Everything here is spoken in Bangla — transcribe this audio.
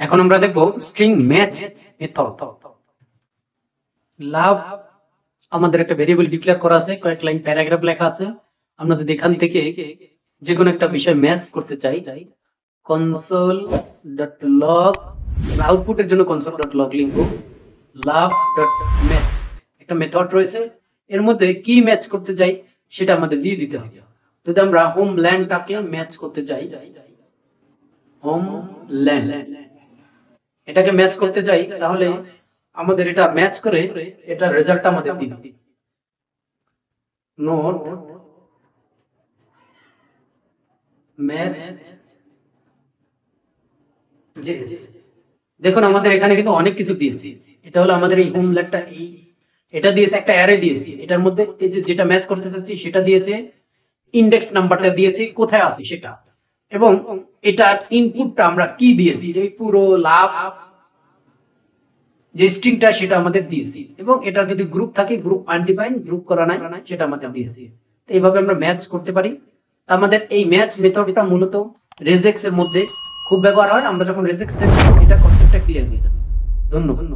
এখন আমরা দেখব স্ট্রিং ম্যাচ মেথড। লাভ আমাদের একটা ভেরিয়েবল ডিক্লেয়ার করা আছে, কয়েক লাইন প্যারাগ্রাফ লেখা আছে। আমরা যদি এখান থেকে যে কোনো একটা বিষয় ম্যাচ করতে চাই, console.log আউটপুটের জন্য console.log লিখব, love.match একটা মেথড রয়েছে, এর মধ্যে কি ম্যাচ করতে চাই সেটা আমাদের দিয়ে দিতে হবে। যদি আমরা হোমল্যান্ডটাকে ম্যাচ করতে চাই, হোমল্যান্ড এটাকে ম্যাচ করতে চাই, তাহলে আমাদের এটা ম্যাচ করে এটা রেজাল্ট আমাদের দিবে। Note match JS. দেখুন আমাদের এখানে কিন্তু অনেক কিছু দিয়েছি। এটা হলো আমাদের এই হোমল্যান্ডটা, এটা দিয়েছে একটা অ্যারে দিয়েছি, এটার মধ্যে এই যে যেটা ম্যাচ করতে চাচ্ছি সেটা দিয়েছে, ইন্ডেক্স নাম্বারটা দিয়েছে, কোথায় আছে সেটা, এবং এটার ইনপুটটা আমরা কি দিয়েছি, যে পুরো লাভ যে স্ট্রিংটা সেটা আমাদের দিয়েছি, এবং এটা যদি গ্রুপ থাকে গ্রুপ আনডিফাইন, গ্রুপ করা নাই সেটা আমাদের দিয়েছি। তো এইভাবে আমরা ম্যাচ করতে পারি। আমাদের এই ম্যাচ মেথডটা মূলত রেজেক্স এর মধ্যে খুব ব্যবহার হয়। আমরা যখন রেজেক্স দেখব এটা কনসেপ্টটা ক্লিয়ার হয়ে যাবে। ধন্যবাদ।